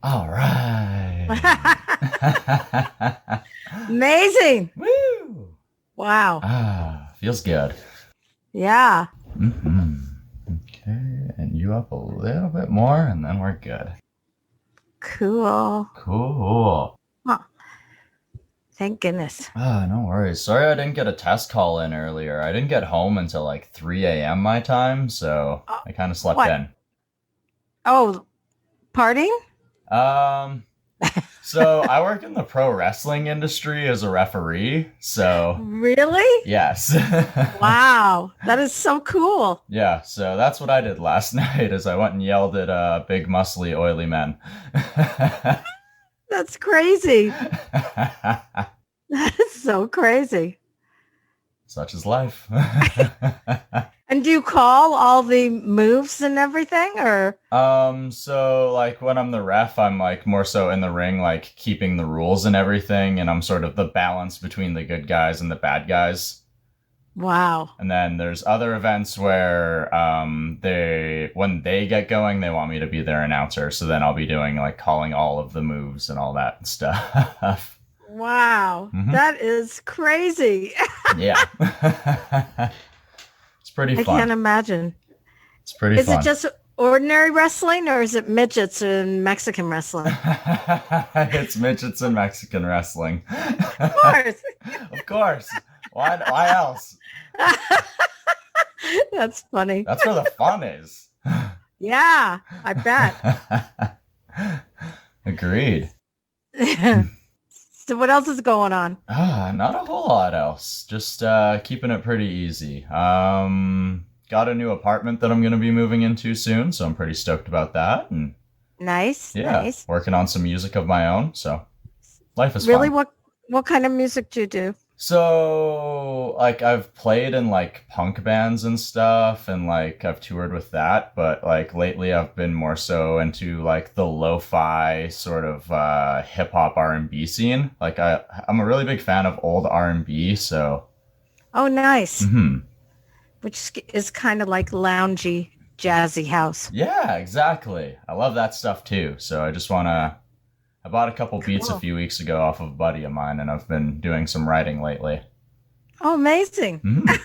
All right. Amazing. Woo! Wow. Feels good. Yeah. hmm Okay, and you up a little bit more, and then we're good. Cool. Cool. Huh. Thank goodness. No worries. Sorry I didn't get a test call in earlier. I didn't get home until like 3 a.m. my time, so Uh, I kind of slept what? in. Oh, partying? Um, so I work in the pro wrestling industry as a referee, so Really? yes. Wow. That is so cool. Yeah, so that's what I did last night is I went and yelled at big muscly oily men. That's crazy. That is so crazy. Such is life. And do you call all the moves and everything or? So like when I'm the ref, I'm like more so in the ring, like keeping the rules and everything, and I'm sort of the balance between the good guys and the bad guys. Wow. And then there's other events where they when they get going, they want me to be their announcer. So then I'll be doing like calling all of the moves and all that stuff. Wow. hmm That is crazy. Yeah. It's pretty I fun. can't imagine. It's pretty Is it fun. just ordinary wrestling or is it midgets in Mexican wrestling? It's midgets and Mexican wrestling. Of course. Of course. Why else? That's funny. That's where the fun is. Yeah, I bet. Agreed. So what else is going on? Not a whole lot else. Just keeping it pretty easy. Got a new apartment that I'm gonna be moving into soon, so I'm pretty stoked about that. And Nice, yeah, nice. working on some music of my own, so life is Really, fun. what kind of music do you do? So, like, I've played in like punk bands and stuff, and like I've toured with that, but like lately I've been more so into like the lo-fi sort of hip hop R&B scene. Like I'm a really big fan of old R&B, so Oh, nice. mhm. Which is kind of like loungy, jazzy house. Yeah, exactly. I love that stuff too. So I bought a couple beats a Cool. few weeks ago off of a buddy of mine, and I've been doing some writing lately. Oh, amazing. Mhm.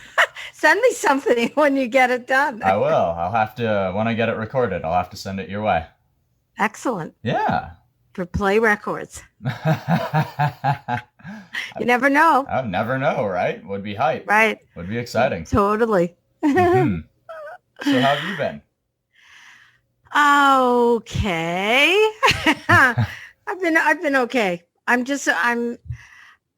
Send me something when you get it done. I will. I'll have to when I get it recorded. I'll have to send it your way. Excellent. Yeah. For Play Records. I You never know. would never know, right? Would be hype. Right. Would be exciting. Totally. hmm So how have you been? Okay. I've been okay.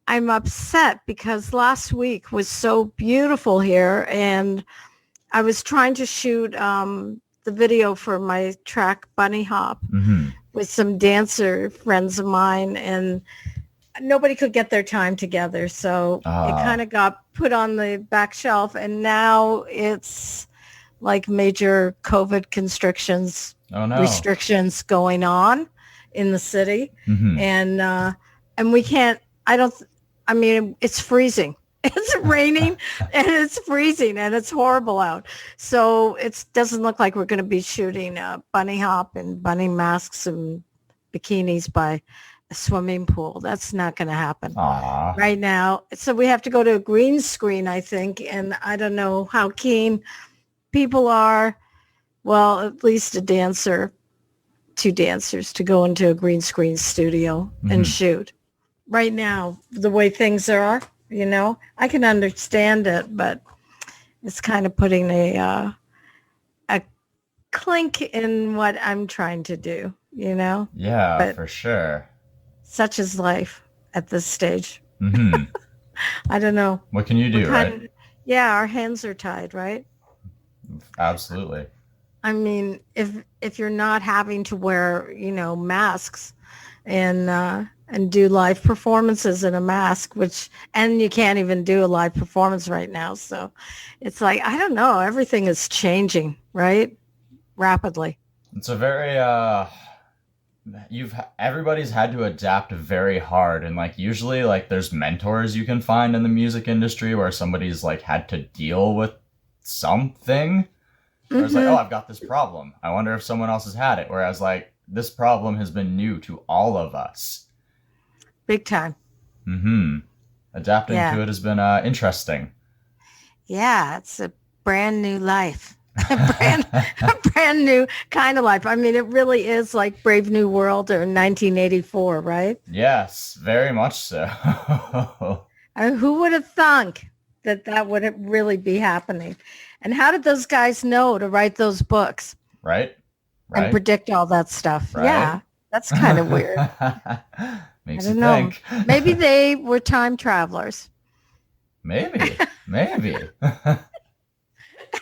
I'm upset because last week was so beautiful here and I was trying to shoot the video for my track Bunny Hop hmm with some dancer friends of mine and nobody could get their time together. So it kind Ah, of got put on the back shelf and now it's like major COVID oh no. restrictions going on in the city. hmm And we can't, I mean, it's freezing. It's raining and it's freezing and it's horrible out. So it doesn't look like we're going to be shooting bunny hop and bunny masks and bikinis by a swimming pool. That's not going to happen Ah. right now. So we have to go to a green screen, I think. And I don't know how keen people are. Well, at least two dancers to go into a green screen studio and hmm shoot. Right now, the way things are, I can understand it, but it's kind of putting a clink in what I'm trying to do. Yeah, But for sure. such is life at this stage. hmm I don't know. What can you We're do, kind right? of, yeah, our hands are tied, right? Absolutely. I mean, if you're not having to wear, masks and do live performances in a mask, and you can't even do a live performance right now. So it's like, I don't know, everything is changing, right? Rapidly. It's a very everybody's had to adapt very hard, and like usually like there's mentors you can find in the music industry where somebody's like had to deal with something. Where it's like, oh, hmm I've got this problem. I wonder if someone else has had it. Whereas like this problem has been new to all of us. Big time. Mm-hmm. Adapting Yeah. to it has been interesting. Yeah. It's a brand new life. A brand new kind of life. I mean, it really is like Brave New World or 1984, right? Yes, very much so. I mean, who would have thunk that that would really be happening? And how did those guys know to write those books Right? and Right? predict all that stuff? Right? Yeah, that's kind of weird. I Makes you don't know. think. Maybe they were time travelers Maybe. Maybe.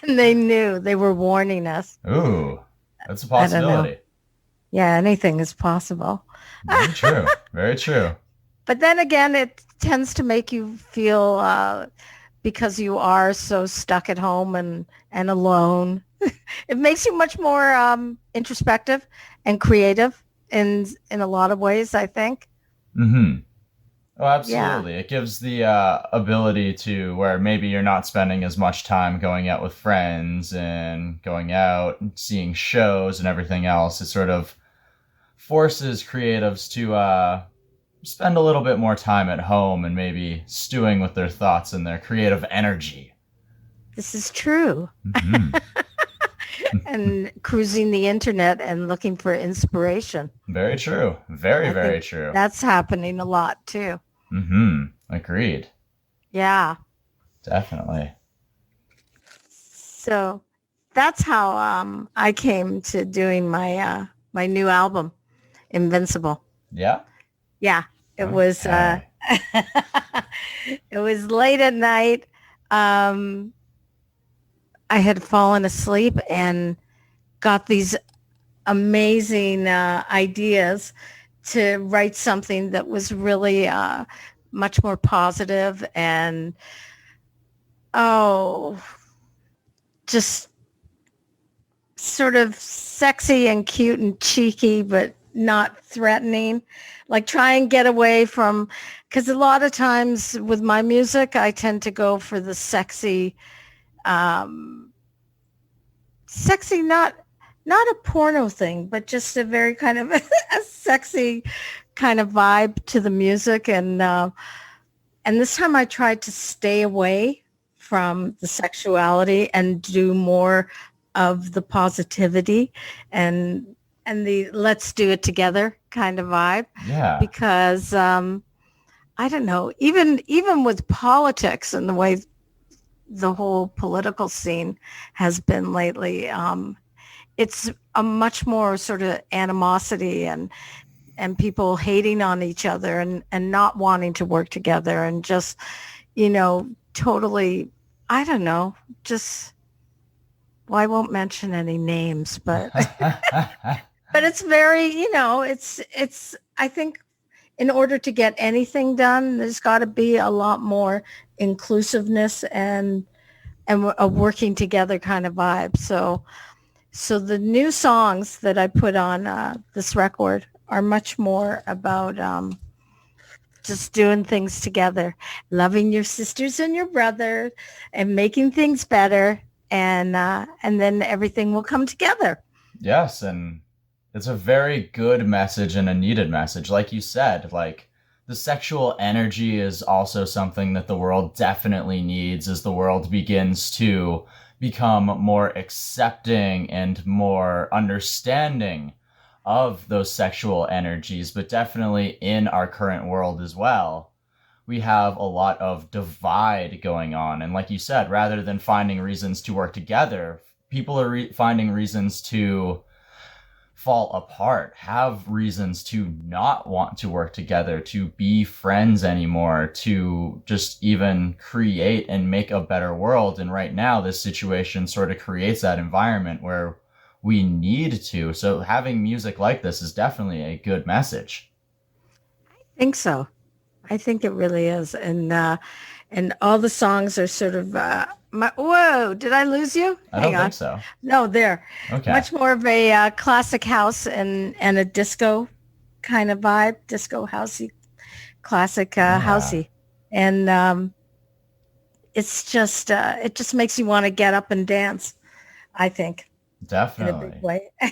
and they knew they were warning us. Ooh, that's a I don't know. possibility. Yeah, anything is possible. Very true. Very true. But then again, it tends to make you feel because you are so stuck at home and alone. It makes you much more introspective and creative in a lot of ways, I think. Mm-hmm. Oh, Yeah. absolutely. It gives the ability to where maybe you're not spending as much time going out with friends and going out and seeing shows and everything else. It sort of forces creatives to spend a little bit more time at home and maybe stewing with their thoughts and their creative energy. This is true. Mm-hmm. And cruising the internet and looking for inspiration. Very true. Very, I very think true. that's happening a lot too. Mm-hmm. Agreed. Yeah. Definitely. So that's how I came to doing my new album, Invincible. Yeah. Yeah, it was Okay. it was late at night. Um, I had fallen asleep and got these amazing ideas to write something that was really much more positive and oh, just sort of sexy and cute and cheeky, but not threatening. Like try and get away from, because a lot of times with my music, I tend to go for the sexy, um, sexy, not a porno thing, but just a very kind of a sexy kind of vibe to the music. And this time I tried to stay away from the sexuality and do more of the positivity and the let's do it together kind of vibe Yeah. because I don't know, even with politics and the way the whole political scene has been lately, it's a much more sort of animosity and people hating on each other and not wanting to work together and just, totally, I don't know, just, well, I won't mention any names, but but it's very, it's I think in order to get anything done, there's got to be a lot more inclusiveness and a working together kind of vibe. So the new songs that I put on this record are much more about just doing things together, loving your sisters and your brother, and making things better, and then everything will come together. Yes, and it's a very good message and a needed message. Like you said, like the sexual energy is also something that the world definitely needs as the world begins to become more accepting and more understanding of those sexual energies, but definitely in our current world as well. We have a lot of divide going on. And like you said, rather than finding reasons to work together, people are finding reasons to fall apart, have reasons to not want to work together, to be friends anymore, to just even create and make a better world. And right now, this situation sort of creates that environment where we need to. So having music like this is definitely a good message. I think so. I think it really is, and all the songs are sort of whoa, did I lose you? I Hang don't think on. so. No, there. Okay. Much more of a classic house and a disco kind of vibe, disco housey, classic Yeah, housey, and it's just it just makes you want to get up and dance. I think in a big definitely. way. Did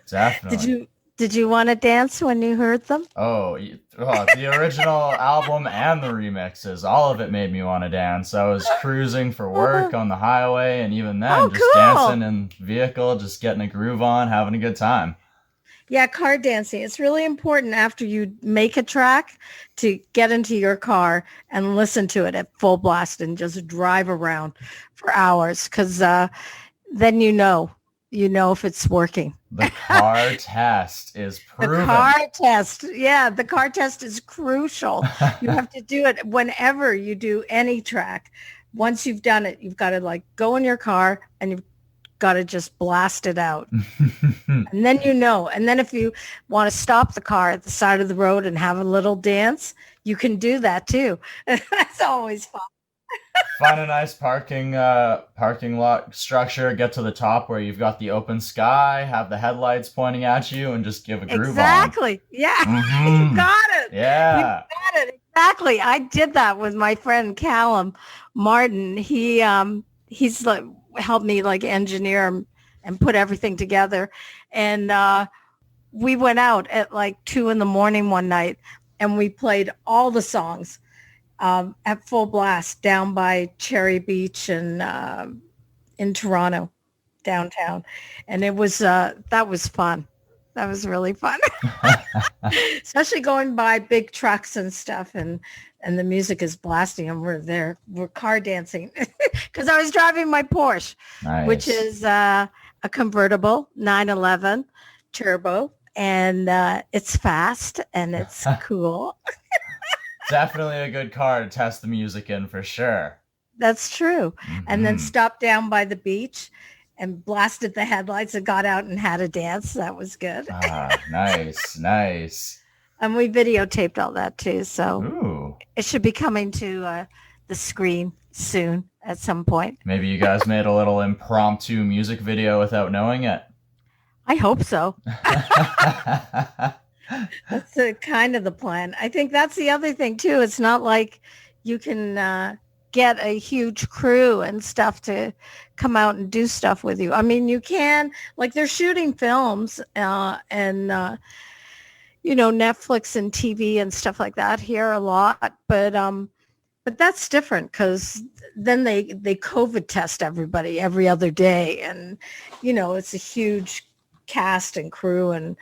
Definitely. you Did you want to dance when you heard them? Oh, the original album and the remixes, all of it made me want to dance. I was cruising for work on the highway, and even then, Oh, just dancing cool. in vehicle, just getting a groove on, having a good time. Yeah, car dancing. It's really important after you make a track to get into your car and listen to it at full blast and just drive around for hours because then you know if it's working. The car test is The car proven. test. Yeah, the car test is crucial. You have to do it whenever you do any track. Once you've done it, you've got to like go in your car and you've got to just blast it out. And then you know. And then if you want to stop the car at the side of the road and have a little dance, you can do that too. That's always fun. Find a nice parking lot structure, get to the top where you've got the open sky, have the headlights pointing at you, and just give a groove on. Exactly. Yeah, you Mm-hmm. got it. You Yeah. got it. Exactly. I did that with my friend Callum Martin. He's like helped me like engineer and put everything together. And we went out at like 2 a.m. one night and we played all the songs at full blast down by Cherry Beach and in Toronto, downtown. And it was that was fun. That was really fun. Especially going by big trucks and stuff and the music is blasting and we're car dancing because I was driving my Porsche, which Nice. is a convertible 911 turbo, and it's fast and it's cool. Definitely a good car to test the music in for sure. That's true. And then Hmm. stopped down by the beach and blasted the headlights and got out and had a dance. That was good. Ah, nice, nice. And we videotaped all that too. So Ooh, it should be coming to the screen soon at some point. maybe you guys made a little impromptu music video without knowing it. I hope so. That's kind of the plan. I think that's the other thing too. It's not like you can get a huge crew and stuff to come out and do stuff with you. I mean, you can, like they're shooting films and Netflix and TV and stuff like that here a lot, but that's different because then they COVID test everybody every other day, and it's a huge cast and crew and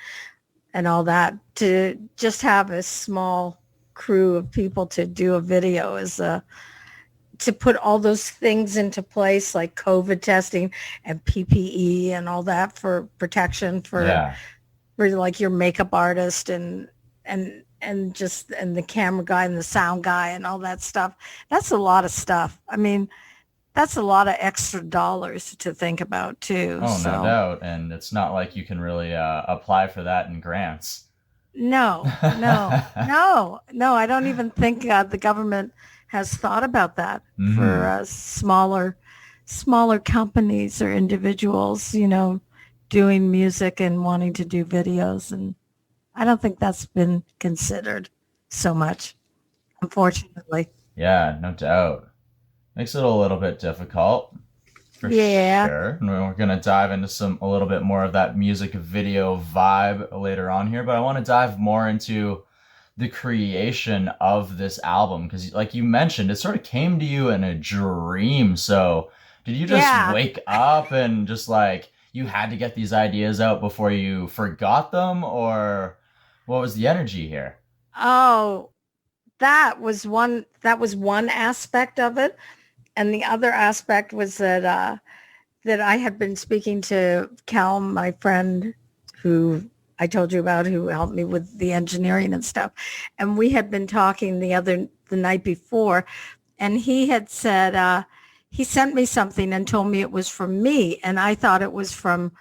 all that. To just have a small crew of people to do a video is to put all those things into place like COVID testing and PPE and all that for protection Yeah, for like your makeup artist and the camera guy and the sound guy and all that stuff. That's a lot of stuff. I mean, that's a lot of extra dollars to think about too. oh, no So doubt. And it's not like you can really apply for that in grants. no, no, no, no. I don't even think the government has thought about that for Hmm. smaller companies or individuals, doing music and wanting to do videos. And I don't think that's been considered so much, unfortunately. Yeah, no doubt. Makes it a little bit difficult for Yeah. sure. And we're gonna dive into a little bit more of that music video vibe later on here, but I want to dive more into the creation of this album because, like you mentioned, it sort of came to you in a dream. So, did you just Yeah. wake up and just like you had to get these ideas out before you forgot them, or what was the energy here? Oh, that was one aspect of it. And the other aspect was that I had been speaking to Cal, my friend who I told you about, who helped me with the engineering and stuff. And we had been talking the night before, and he had said, he sent me something and told me it was from me. And I thought it was from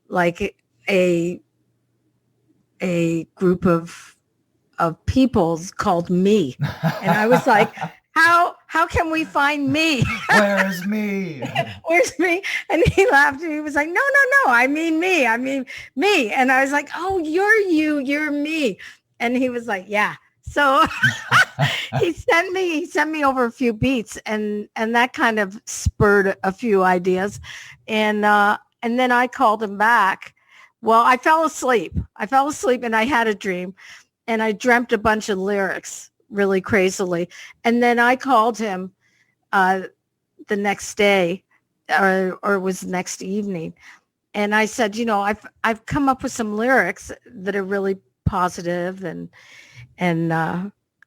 like a, a group of peoples called me. And I was like, how can we find me? Where is me? Where's me? And he laughed and he was like, no, no, no. I mean me. I mean me. And I was like, oh, you're me. And he was like, yeah. So he sent me over a few beats and that kind of spurred a few ideas. And then I called him back Well, I fell asleep. I fell asleep and I had a dream and I dreamt a bunch of lyrics really crazily. And then I called him uh, the next day or it was next evening. And I said, I've come up with some lyrics that are really positive and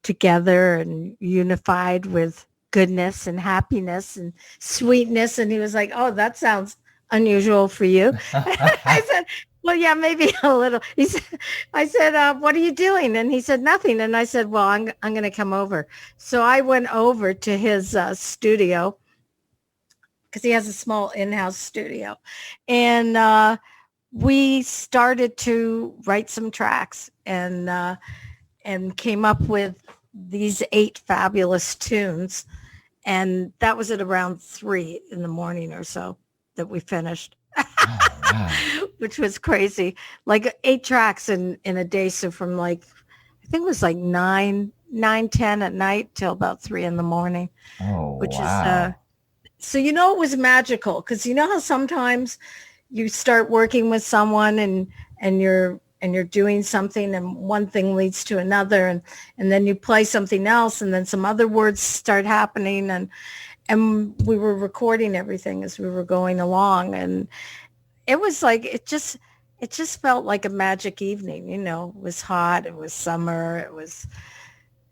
together and unified with goodness and happiness and sweetness. And he was like, oh, that sounds unusual for you. I said, well, yeah, maybe a little. I said, what are you doing? And he said, nothing. And I said, well, I'm going to come over. So I went over to his studio because he has a small in-house studio. And we started to write some tracks and came up with these 8 fabulous tunes. And that was at around 3 in the morning or so that we finished. Oh, wow. Which was crazy. Like 8 tracks in a day. So from like, I think it was like 10 at night till about 3 in the morning. Oh, which wow. is, so, it was magical because you know how sometimes you start working with someone and you're doing something and one thing leads to another and then you play something else and then some other words start happening and we were recording everything as we were going along and it was like it just felt like a magic evening. It was hot, it was summer,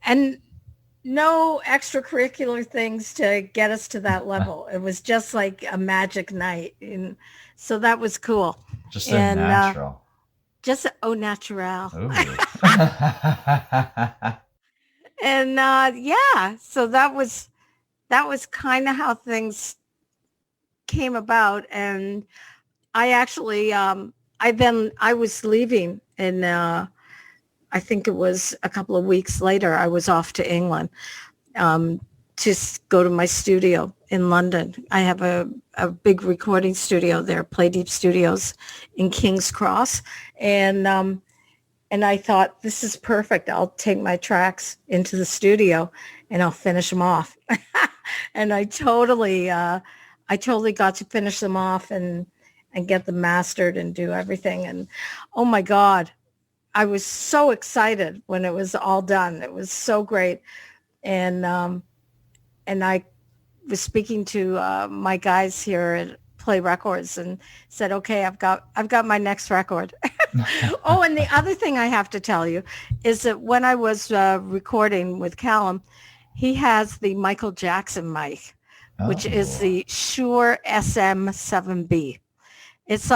and no extracurricular things to get us to that level. It was just like a magic night, and so that was cool. Just so And natural. just au natural. Ooh. And yeah, so that was kind of how things came about. And I actually I was leaving and I think it was a couple of weeks later, I was off to England to go to my studio in London. I have a big recording studio there, Play Deep Studios in King's Cross. And I thought, this is perfect. I'll take my tracks into the studio and I'll finish them off. And I totally got to finish them off and get them mastered and do everything. And oh my God, I was so excited when it was all done. It was so great. And I was speaking to my guys here at Play Records and said, okay, I've got my next record. Oh, and the other thing I have to tell you is that when I was recording with Callum, he has the Michael Jackson mic, which is the Shure SM7B. It's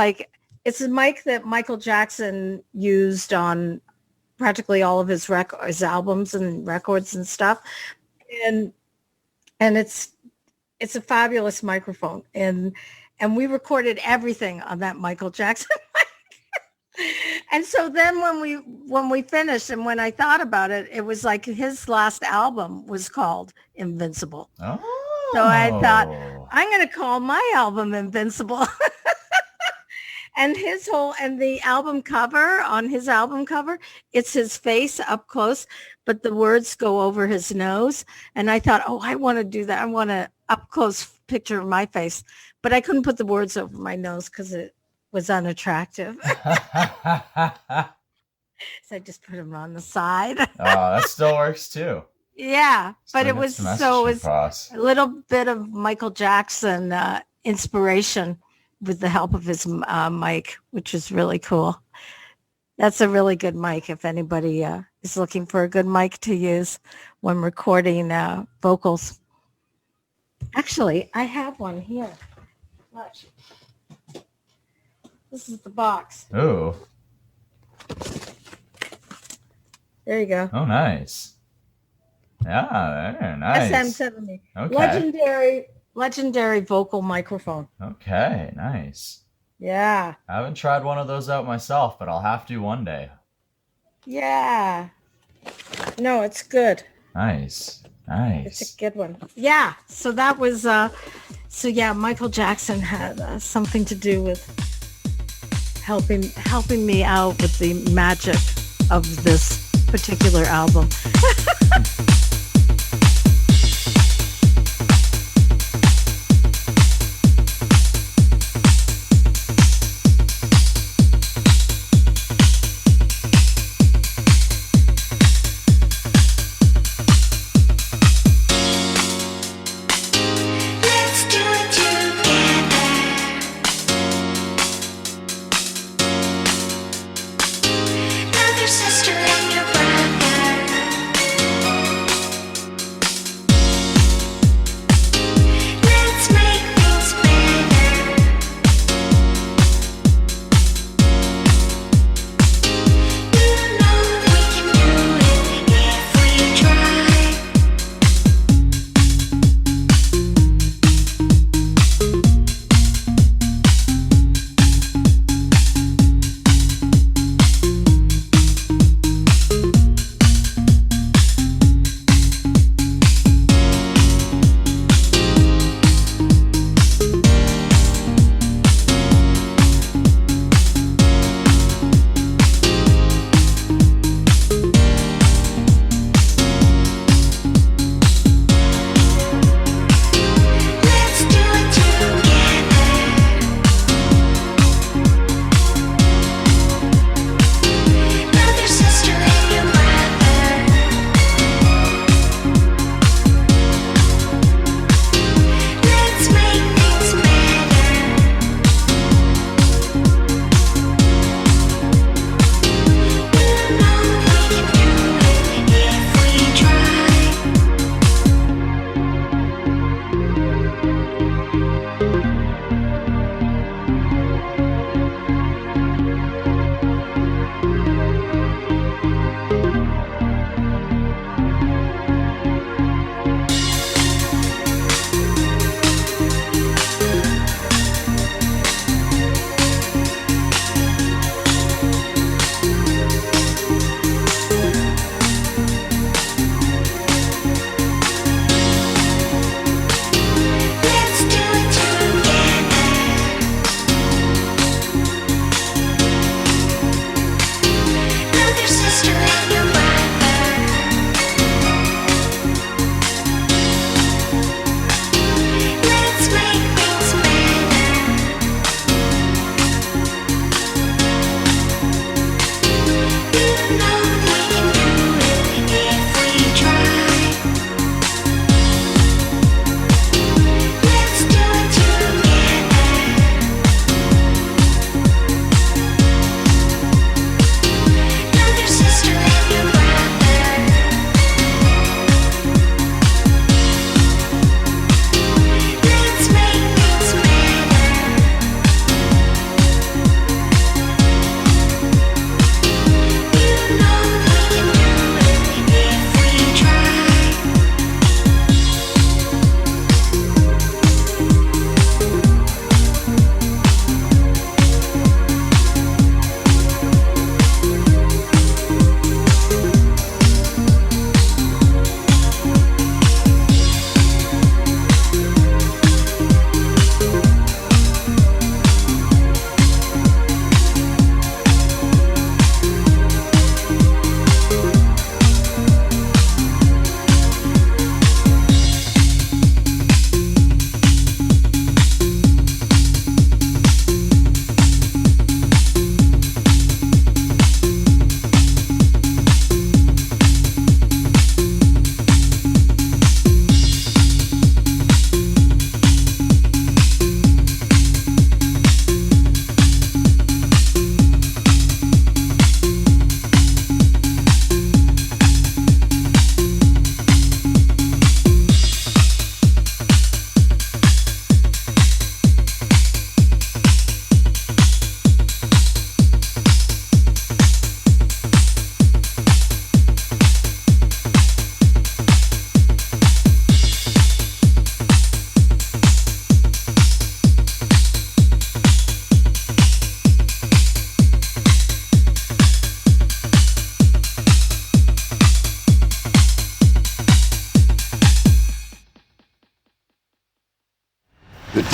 a mic that Michael Jackson used on practically all of his albums and records and stuff. And it's a fabulous microphone. And we recorded everything on that Michael Jackson mic. And so then when we finished and when I thought about it, it was like his last album was called Invincible. Oh. So I thought, I'm going to call my album Invincible. And the album cover, on his album cover, it's his face up close, but the words go over his nose. And I thought, oh, I want to do that. I want an up close picture of my face, but I couldn't put the words over my nose because it was unattractive. So I just put them on the side. Oh, that still works too. Yeah, but Still it was gets the so it message was across. a little bit of Michael Jackson inspiration with the help of his mic, which is really cool. That's a really good mic if anybody is looking for a good mic to use when recording vocals. Actually, I have one here. Watch. This is the box. Ooh. There you go. Oh, nice. Yeah, very nice. SM7B. Okay. Legendary vocal microphone. Okay, nice. Yeah. I haven't tried one of those out myself, but I'll have to one day. Yeah. No, it's good. Nice. It's a good one. Yeah. So that was, Michael Jackson had something to do with helping me out with the magic of this particular album.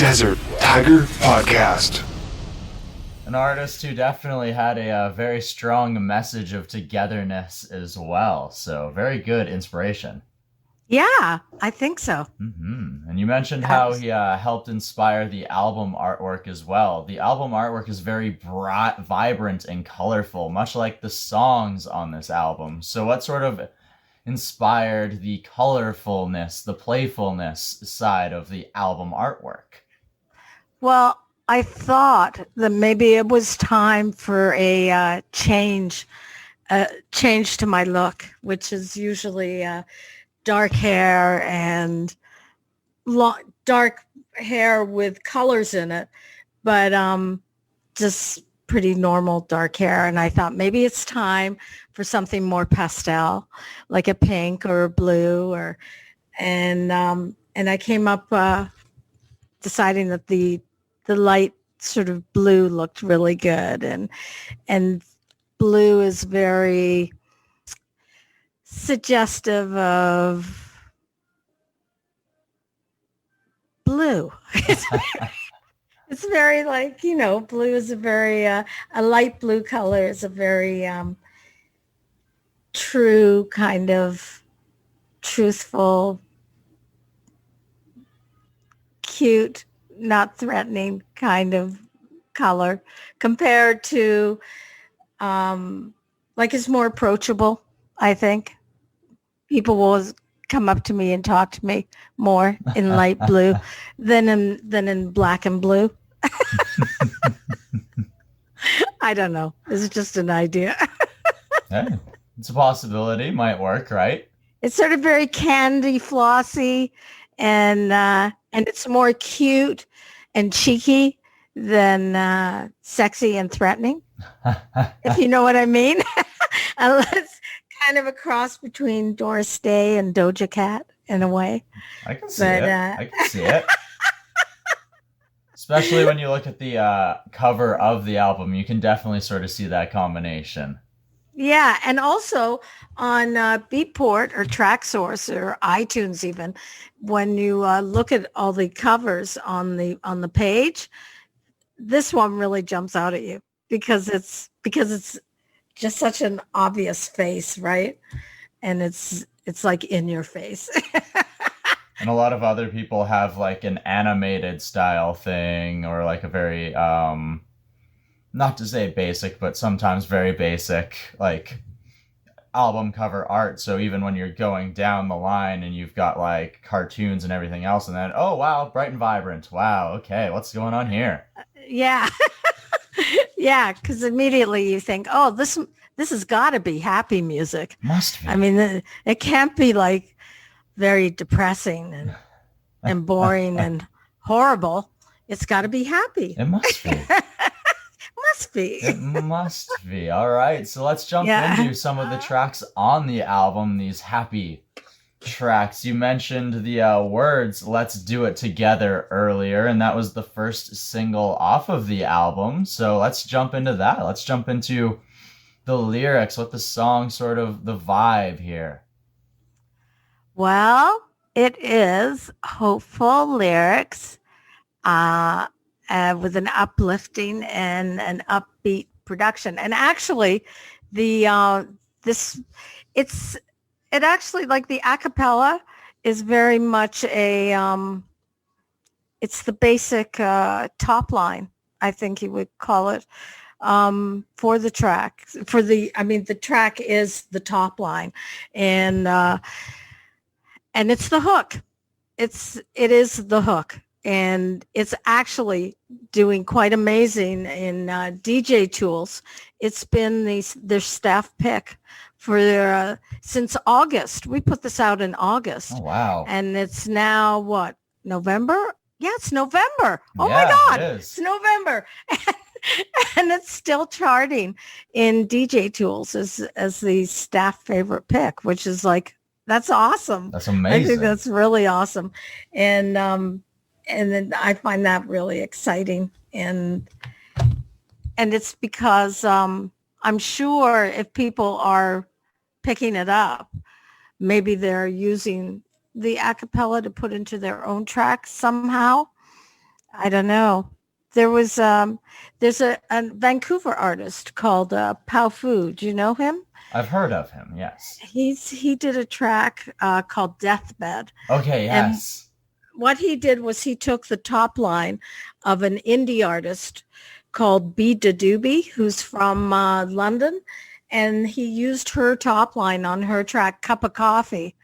Desert Tiger Podcast. An artist who definitely had a very strong message of togetherness as well. So very good inspiration. Yeah, I think so. And you mentioned how he helped inspire the album artwork as well. The album artwork is very bright, vibrant, and colorful, much like the songs on this album. So what sort of inspired the colorfulness, the playfulness side of the album artwork? Well, I thought that maybe it was time for a change to my look, which is usually dark hair and dark hair with colors in it, but just pretty normal dark hair. And I thought maybe it's time for something more pastel, like a pink or a blue, and I came up deciding that the light sort of blue looked really good, and blue is very suggestive of blue. It's very like, blue is a very a light blue color is a very true, kind of truthful, cute, not threatening kind of color, compared to like it's more approachable. I think people will come up to me and talk to me more in light blue than in black and blue. I don't know. It's just an idea. Hey, it's a possibility. Might work, right? It's sort of very candy flossy, and it's more cute and cheeky than sexy and threatening, if you know what I mean. It's kind of a cross between Doris Day and Doja Cat in a way. I can see it. I can see it. Especially when you look at the cover of the album, you can definitely sort of see that combination. Yeah, and also on Beatport or TrackSource or iTunes even, when you look at all the covers on the page, this one really jumps out at you because it's just such an obvious face, right? And it's like in your face. And a lot of other people have like an animated style thing, or like a very not to say basic, but sometimes very basic, like album cover art. So even when you're going down the line and you've got like cartoons and everything else, and then, oh wow, bright and vibrant. Wow, okay, what's going on here? Yeah. Yeah, because immediately you think, oh, this has got to be happy music. Must be. I mean, it can't be like very depressing and boring and horrible. It's got to be happy. It must be. Must be. It must be. All right, so let's jump into some of the tracks on the album, these happy tracks. You mentioned the words "Let's Do It Together" earlier, and that was the first single off of the album. So let's jump into that. Let's jump into the lyrics, what the song sort of the vibe here. Well, it is hopeful lyrics with an uplifting and an upbeat production. And actually, it actually, like, the a cappella is very much it's the basic top line, I think you would call it, for the track. The track is the top line, and it's the hook. It is the hook, and it's actually doing quite amazing in DJ Tools. It's been their staff pick for since August. We put this out in August. Oh wow! And it's now what, November? Yeah, it's November. Oh yeah, my God, it's November. And it's still charting in DJ Tools as the staff favorite pick, which is like, that's awesome. That's amazing. I think that's really awesome. And then I find that really exciting. And it's because I'm sure if people are picking it up, maybe they're using the a cappella to put into their own track somehow. I don't know. There was there's a Vancouver artist called Pao Fu. Do you know him? I've heard of him, yes. He did a track called Deathbed, Okay, and yes. what he did was he took the top line of an indie artist called B. Doobie, who's from London, and he used her top line on her track Cup of Coffee,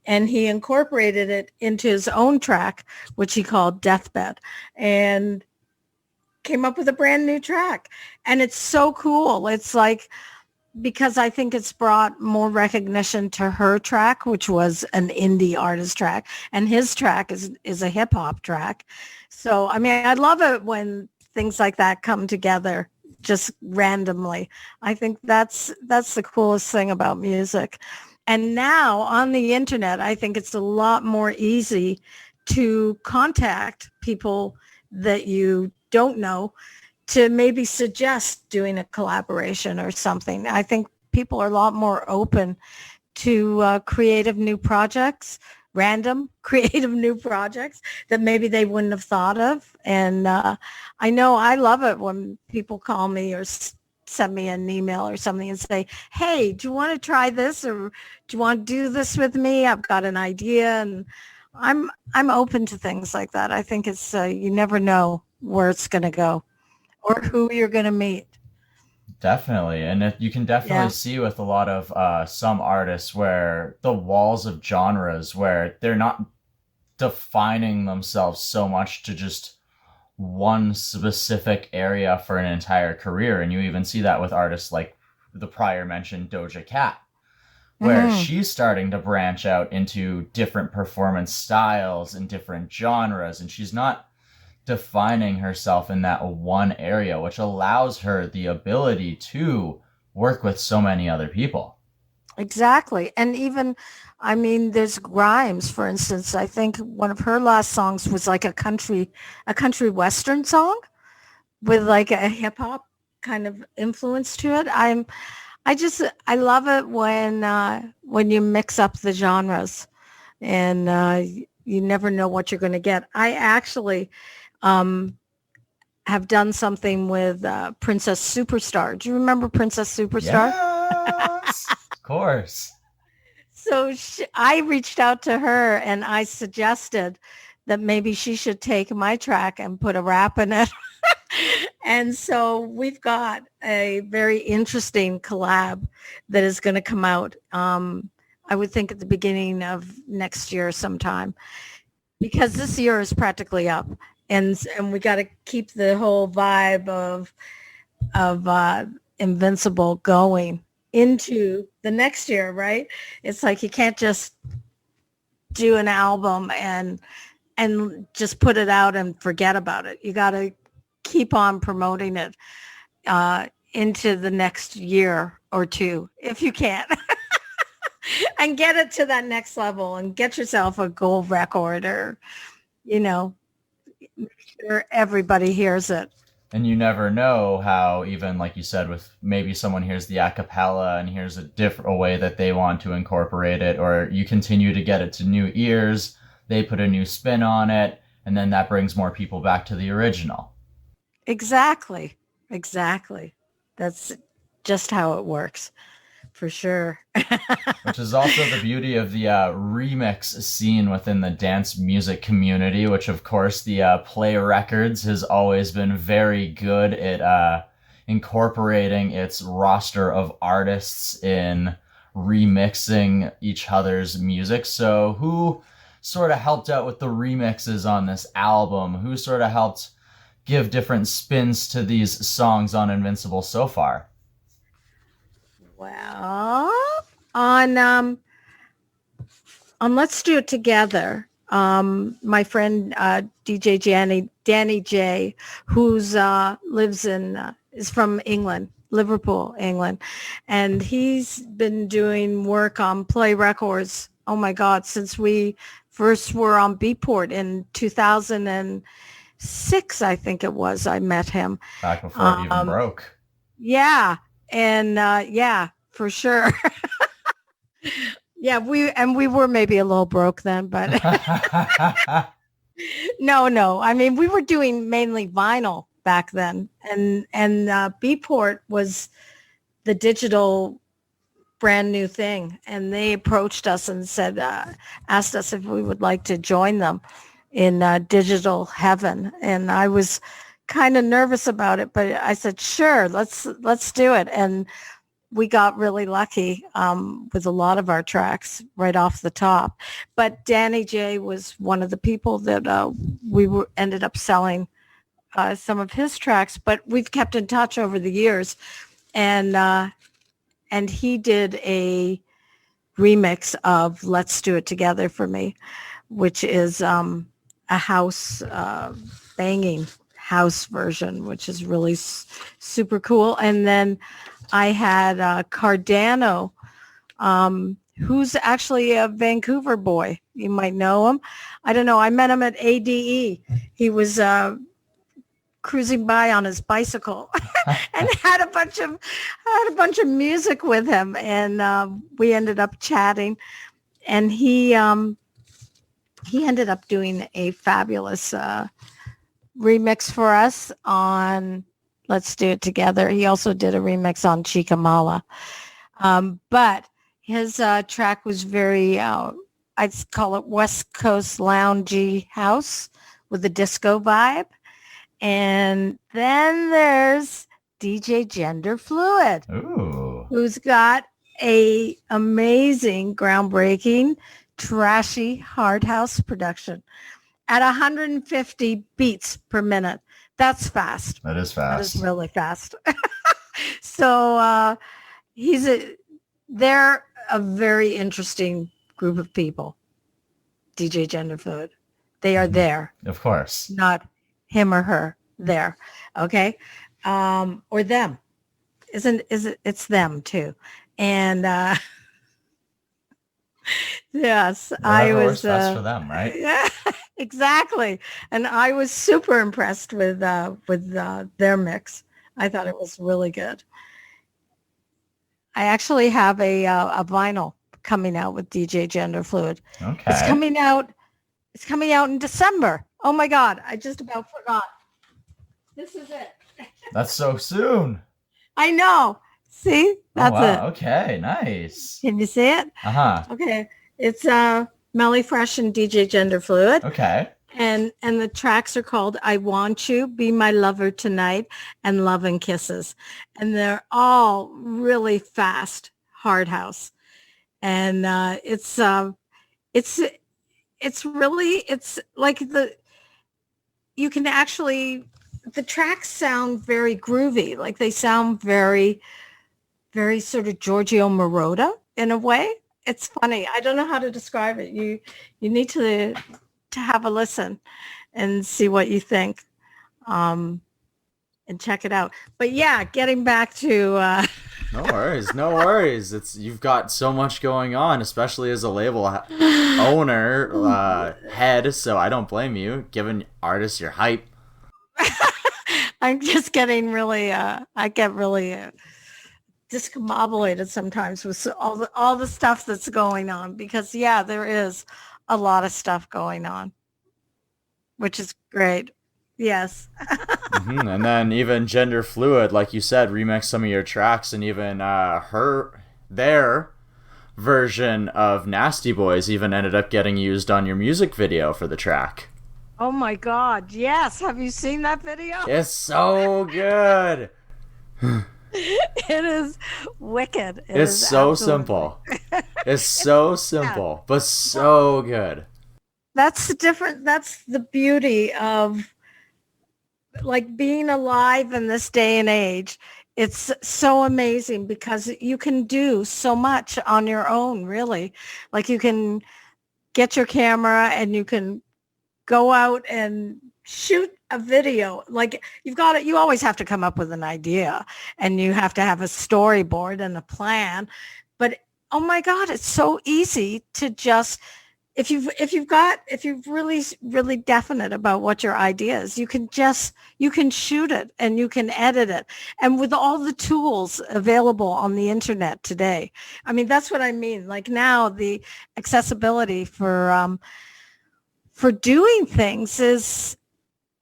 and he incorporated it into his own track, which he called Deathbed, and came up with a brand new track. And it's so cool. It's like, because I think it's brought more recognition to her track, which was an indie artist track, and his track is a hip hop track. So, I mean, I love it when things like that come together just randomly. I think that's the coolest thing about music. And now on the internet, I think it's a lot more easy to contact people that you don't know to maybe suggest doing a collaboration or something. I think people are a lot more open to creative new projects, random creative new projects that maybe they wouldn't have thought of. And I know I love it when people call me or send me an email or something and say, hey, do you want to try this, or do you want to do this with me? I've got an idea. And I'm open to things like that. I think it's you never know where it's going to go or who you're going to meet. Definitely. And you can definitely Yeah. see with a lot of some artists where the walls of genres, where they're not defining themselves so much to just one specific area for an entire career. And you even see that with artists like the prior mentioned Doja Cat, where Mhm. she's starting to branch out into different performance styles and different genres. And she's not defining herself in that one area, which allows her the ability to work with so many other people. Exactly. And even, I mean, there's Grimes, for instance. I think one of her last songs was like a country western song with like a hip hop kind of influence to it. I love it when you mix up the genres and you never know what you're going to get. I actually um, have done something with Princess Superstar. Do you remember Princess Superstar? Yes, of course. So I reached out to her and I suggested that maybe she should take my track and put a rap in it. And so we've got a very interesting collab that is going to come out. I would think at the beginning of next year sometime, because this year is practically up, and we got to keep the whole vibe of Invincible going into the next year, right? It's like you can't just do an album and just put it out and forget about it. You got to keep on promoting it into the next year or two if you can. And get it to that next level and get yourself a gold record, or you know, make sure everybody hears it. And you never know how, even like you said, with maybe someone hears the a cappella and hears a way that they want to incorporate it, or you continue to get it to new ears, they put a new spin on it, and then that brings more people back to the original. Exactly. Exactly. That's just how it works, for sure. Which is also the beauty of the remix scene within the dance music community, which of course the Play Records has always been very good at incorporating its roster of artists in remixing each other's music. So who sort of helped out with the remixes on this album? Who sort of helped give different spins to these songs on Invincible so far? Well, on Let's Do It Together, my friend DJ Danny J, who's lives in is from England, Liverpool, England, and he's been doing work on Play Records. Oh my God, since we first were on Beatport in 2006, I think it was. I met him. Back before it even broke. Yeah, and yeah, for sure. Yeah, we were maybe a little broke then, but No. I mean, we were doing mainly vinyl back then, and Beatport was the digital brand new thing, and they approached us and said, asked us if we would like to join them in digital heaven, and I was kind of nervous about it, but I said, sure, let's do it, and we got really lucky with a lot of our tracks right off the top. But Danny J was one of the people that ended up selling some of his tracks, but we've kept in touch over the years, and he did a remix of Let's Do It Together for me, which is a house banging house version, which is really super cool. And then I had Cardano, who's actually a Vancouver boy. You might know him. I don't know. I met him at ADE. He was cruising by on his bicycle and had a bunch of music with him, and we ended up chatting, and he ended up doing a fabulous remix for us on Let's Do It Together. He also did a remix on Chikamala, but his track was very I'd call it West Coast loungy house with a disco vibe. And then there's DJ Gender Fluid, Ooh. who's got a amazing, groundbreaking, trashy hard house production at 150 beats per minute. That's fast. That is That fast. is really fast. So they're a very interesting group of people. DJ Gender Fluid. They are there. Of course. Not him or her there. Okay. Or them. It's them too. And yes, I Whatever was works best for them, right? Yeah, exactly. And I was super impressed with their mix. I thought it was really good. I actually have a vinyl coming out with DJ Gender Fluid. Okay. It's coming out in December. Oh my God, I just about forgot. This is it. That's so soon. I know. See? That's wow. it. Okay, nice. Can you see it? Uh-huh. Okay. It's Melleefresh and DJ Gender Fluid. Okay. And the tracks are called I Want You, Be My Lover Tonight, and Love and Kisses. And they're all really fast hard house. And it's like you can actually, the tracks sound very groovy. Like they sound very, very sort of Giorgio Moroder in a way. It's funny. I don't know how to describe it. You need to have a listen and see what you think, and check it out. But yeah, getting back to No worries. You've got so much going on, especially as a label owner, head. So I don't blame you, giving artists your hype. I'm just getting really I get really discombobulated sometimes with all the stuff that's going on, because yeah, there is a lot of stuff going on, which is great. Yes. And then even Gender Fluid, like you said, remix some of your tracks, and even their version of Nasty Boys even ended up getting used on your music video for the track. Oh my God, yes. Have you seen that video? It's so good. It is wicked. It's so simple. It's so simple, but so good. That's the beauty of like being alive in this day and age. It's so amazing because you can do so much on your own, really. Like you can get your camera and you can go out and shoot a video. Like you always have to come up with an idea and you have to have a storyboard and a plan. But oh my God, it's so easy to just, if you're really definite about what your idea is, you can shoot it and you can edit it. And with all the tools available on the internet today, I mean, that's what I mean. Like now the accessibility for for doing things is,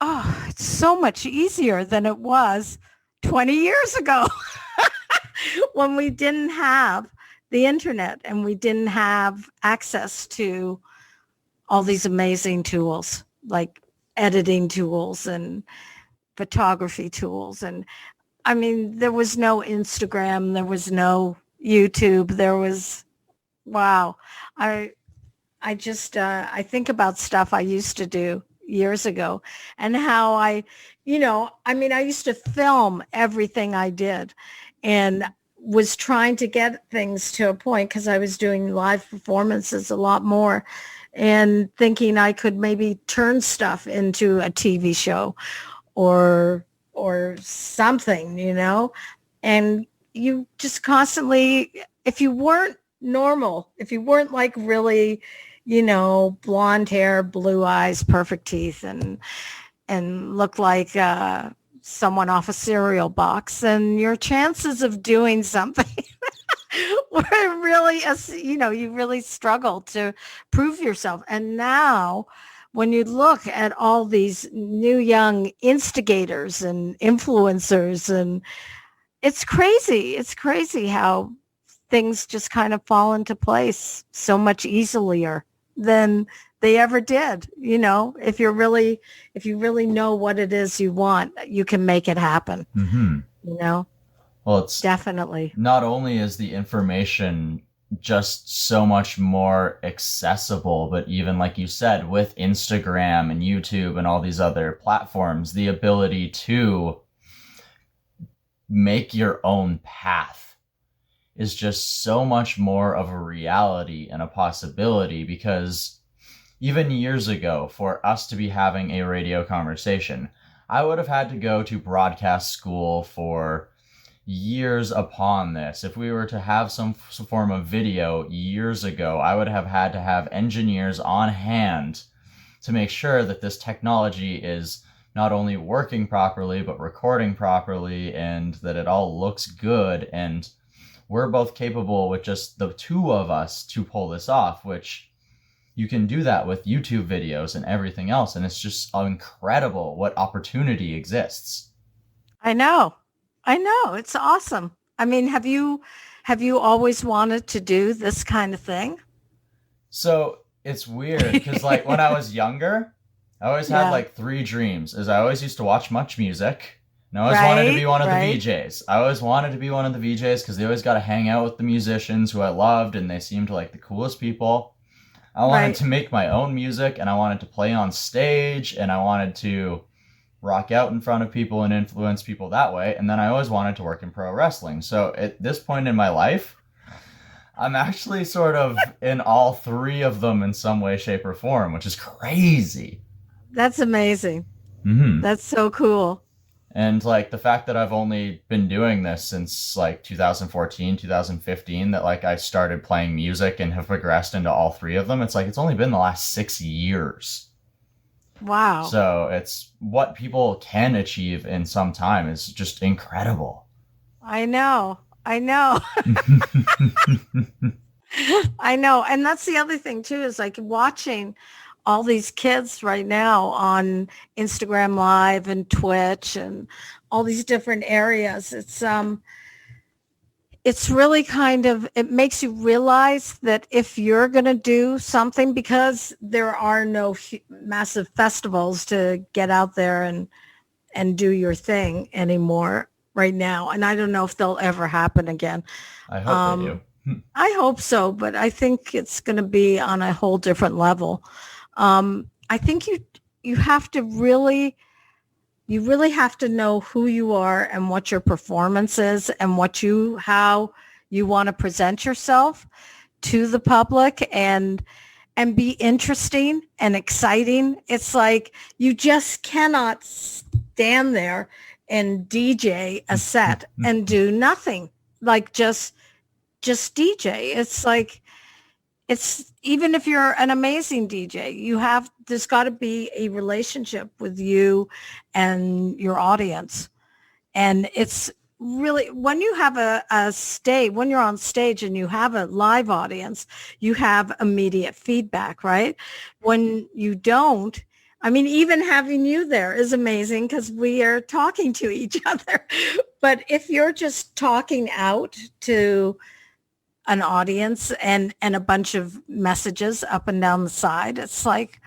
oh, it's so much easier than it was 20 years ago when we didn't have the internet and we didn't have access to all these amazing tools like editing tools and photography tools. And I mean, there was no Instagram, there was no YouTube, there was, wow. I just, I think about stuff I used to do years ago and how I used to film everything I did and was trying to get things to a point because I was doing live performances a lot more and thinking I could maybe turn stuff into a TV show or something, and you just constantly, if you weren't normal, if you weren't like really, blonde hair, blue eyes, perfect teeth, and look like someone off a cereal box, and your chances of doing something were really, you really struggled to prove yourself. And now when you look at all these new young instigators and influencers, and it's crazy how things just kind of fall into place so much easier than they ever did. If you really know what it is you want, you can make it happen. Well, it's definitely, not only is the information just so much more accessible, but even like you said, with Instagram and YouTube and all these other platforms, the ability to make your own path is just so much more of a reality and a possibility, because even years ago, for us to be having a radio conversation, I would have had to go to broadcast school for years upon this. If we were to have some form of video years ago, I would have had to have engineers on hand to make sure that this technology is not only working properly, but recording properly, and that it all looks good. And we're both capable with just the two of us to pull this off, which you can do that with YouTube videos and everything else. And it's just incredible what opportunity exists. I know. It's awesome. I mean, have you always wanted to do this kind of thing? So it's weird because like when I was younger, I always had like three dreams. Is I always used to watch much music. And I always wanted to be one of the VJs. I always wanted to be one of the VJs because they always got to hang out with the musicians who I loved, and they seemed like the coolest people. I wanted to make my own music, and I wanted to play on stage, and I wanted to rock out in front of people and influence people that way. And then I always wanted to work in pro wrestling. So at this point in my life, I'm actually sort of in all three of them in some way, shape, or form, which is crazy. That's amazing. Mm-hmm. That's so cool. And like the fact that I've only been doing this since like 2014, 2015, that like I started playing music and have progressed into all three of them. It's like, it's only been the last 6 years. Wow. So it's what people can achieve in some time is just incredible. I know. I know. And that's the other thing too, is like watching all these kids right now on Instagram Live and Twitch and all these different areas. It's really kind of, it makes you realize that if you're going to do something, because there are no massive festivals to get out there and do your thing anymore right now. And I don't know if they'll ever happen again. I hope they do. I hope so, but I think it's going to be on a whole different level. I think you have to really have to know who you are and what your performance is and how you want to present yourself to the public and be interesting and exciting. It's like you just cannot stand there and DJ a set and do nothing, like just DJ. It's like, it's, even if you're an amazing DJ, there's got to be a relationship with you and your audience. And it's really, when you have a stage, when you're on stage and you have a live audience, you have immediate feedback, right? When you don't, I mean, even having you there is amazing because we are talking to each other. But if you're just talking out to an audience and a bunch of messages up and down the side, it's like,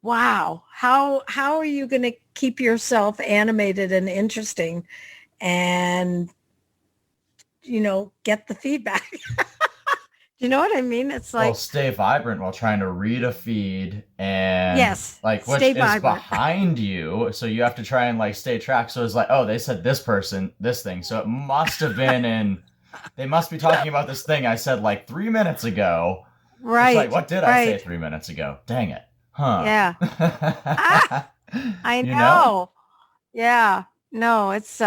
wow, how are you going to keep yourself animated and interesting and, get the feedback? You know what I mean? It's Well, like, stay vibrant while trying to read a feed and yes, like which stay is vibrant. behind you. So you have to try and like stay track. So it's like, oh, they said this person, this thing. So it must have been they must be talking about this thing I said like 3 minutes ago. Right. It's like, what did I say right. 3 minutes ago? Dang it. Huh. Yeah. I You know. Yeah. No, it's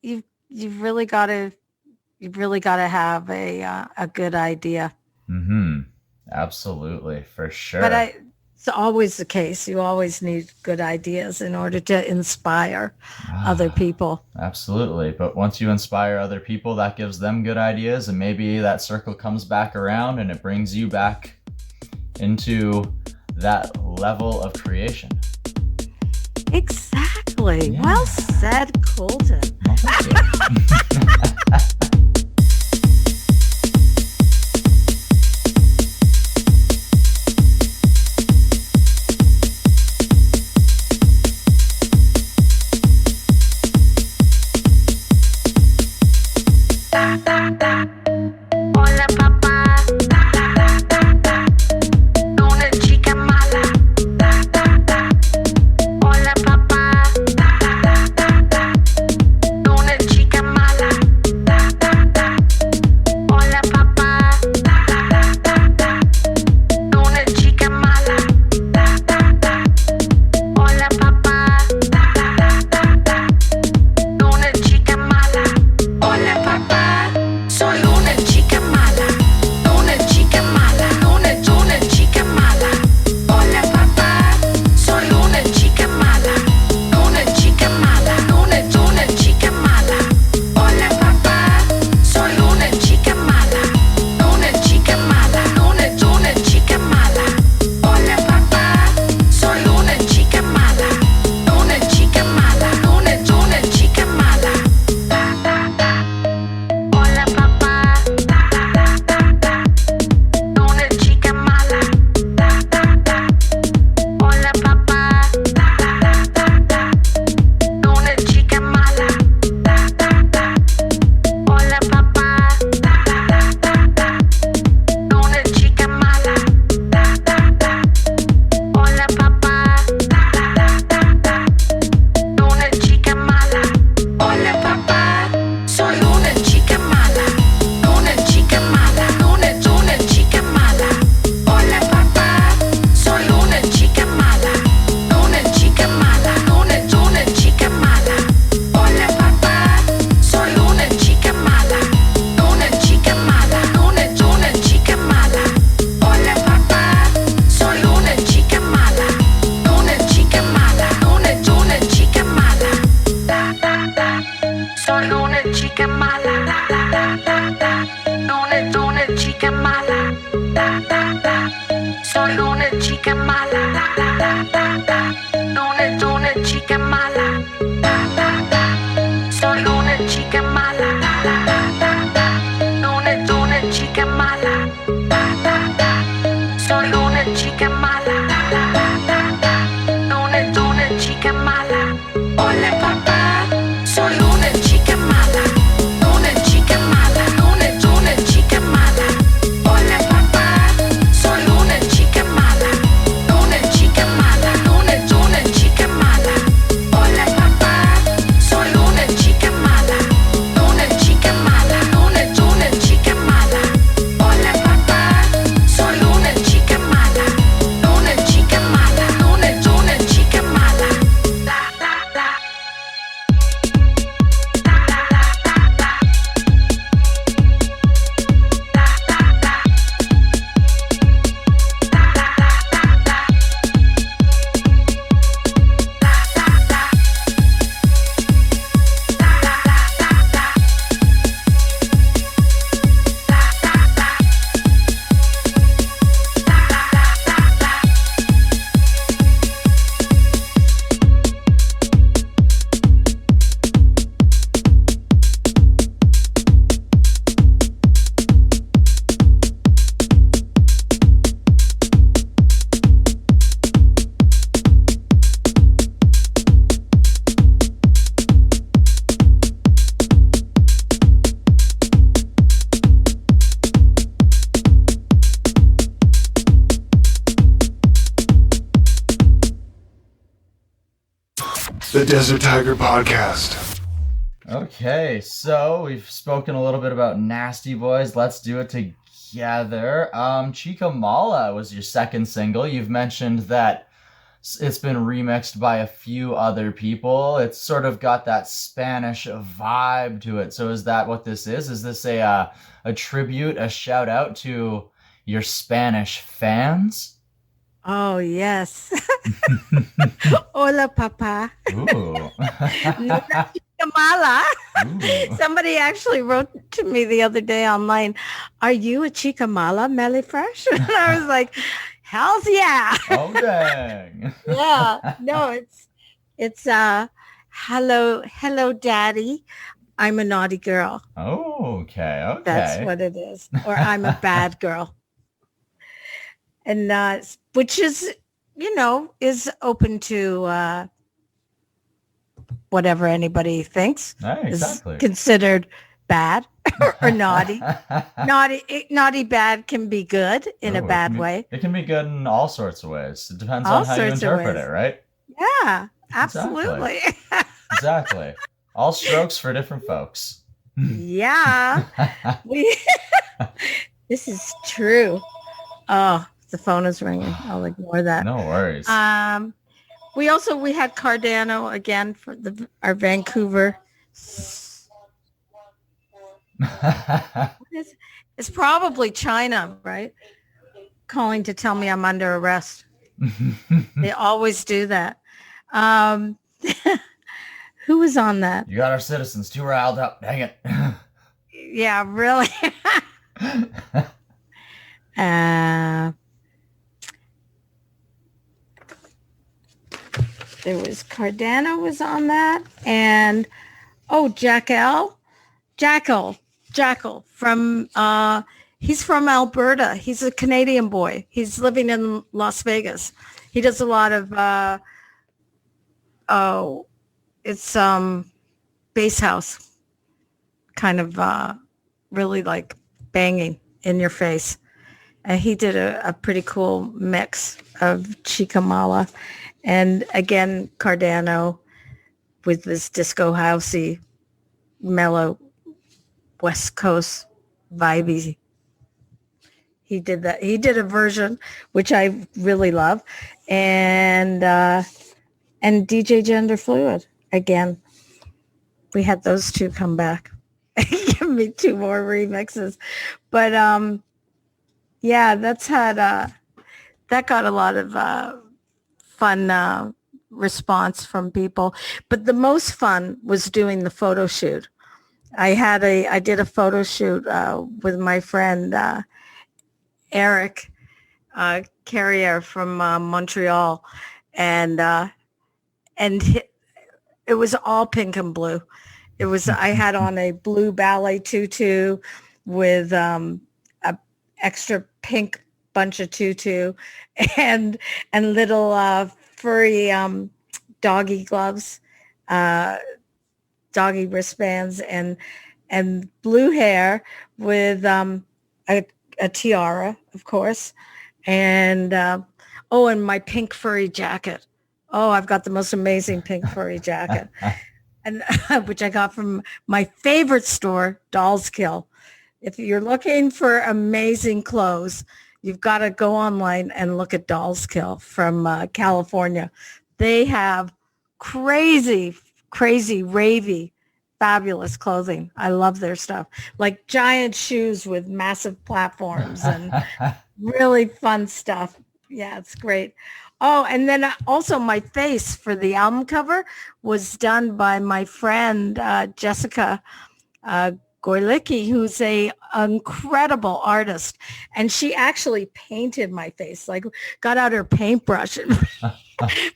you've really got to have a good idea. Mm-hmm. Absolutely, for sure. But it's always the case. You always need good ideas in order to inspire other people. Absolutely. But once you inspire other people, that gives them good ideas, and maybe that circle comes back around and it brings you back into that level of creation. Exactly. Yeah. Well said, Colton. Well, thank you. Hola papá, una chica mala. Hola papá, una chica mala. Hola papá, una chica mala. Hola papá, una chica mala. Hola papá, soy una chica mala. Una chica mala, una chica mala. Hola papá, soy una chica mala. Una chica mala, una chica mala. Hola papá, soy una chica mala. Una chica mala, una chica mala. Hola papá, soy una chica mala. Una chica mala, una chica mala. Hola papá, una chica mala. Hola papá, una chica mala. Hola papá, una chica mala. Hola papá, una chica mala. Hola papá, soy una chica mala. Una chica mala, una chica mala. Hola papá, soy una chica mala. Una chica mala, una chica mala. Hola papá, soy una chica mala. Una chica mala, una chica mala. Hola papá, soy una chica mala. Una chica mala, una chica mala. Soy una chica mala. Una chica mala. Soy una chica mala. Una chica mala. Soy una chica mala. Una chica mala. Soy una chica mala. Una chica mala. Hola papá, soy una chica mala. Una chica mala, una chica mala. Hola papá, soy una chica mala. Una chica mala, una chica mala. Hola papá, soy una chica mala. Una chica mala, una chica mala. Hola papá, The Desert Tiger Podcast. Okay, so we've spoken a little bit about Nasty Boys. Let's do it together. Chica Mala was your second single. You've mentioned that it's been remixed by a few other people. It's sort of got that Spanish vibe to it. So is that what this is? Is this a tribute, a shout out to your Spanish fans? Oh, yes. Hola, papa. Ooh. Kamala. Ooh. Somebody actually wrote to me the other day online, "Are you a Chica Mala, Melleefresh?" And I was like, "Hells yeah." Oh, dang. Yeah. No, it's hello daddy. I'm a naughty girl. Oh, okay. That's what it is. Or I'm a bad girl. And which is, is open to whatever anybody thinks Exactly. is considered bad or naughty. Naughty bad can be good in a bad way. It can be good in all sorts of ways. It depends All on how you sorts of interpret ways. it, right? Yeah, absolutely. Exactly. All strokes for different folks. Yeah. This is true. Oh, the phone is ringing. I'll ignore that. No worries. We had Cardano again for our Vancouver. It's probably China, right? Calling to tell me I'm under arrest. They always do that. Who was on that? You got our citizens too riled up. Dang it. Yeah, really. There was Cardano was on that, and Jackal from he's from Alberta. He's a Canadian boy. He's living in Las Vegas. He does a lot of it's bass house kind of really like banging in your face. And he did a pretty cool mix of Chica Mala. And again, Cardano with this disco housey, mellow, West Coast vibey. He did that. He did a version which I really love, and DJ Gender Fluid again. We had those two come back. Give me two more remixes, but yeah, that got a lot of fun response from people. But the most fun was doing the photo shoot. I did a photo shoot with my friend Eric Carrier from Montreal, and it was all pink and blue. It was I had on a blue ballet tutu with a extra pink bunch of tutu and little furry doggy gloves, doggy wristbands, and blue hair with a tiara, of course, and and my pink furry jacket. Oh, I've got the most amazing pink furry jacket, and which I got from my favorite store, Dolls Kill. If you're looking for amazing clothes, you've got to go online and look at Dolls Kill from California. They have crazy, ravey, fabulous clothing. I love their stuff. Like giant shoes with massive platforms and really fun stuff. Yeah, it's great. Oh, and then also my face for the album cover was done by my friend Jessica Gorlicki, who's a incredible artist, and she actually painted my face. Like, got out her paintbrush and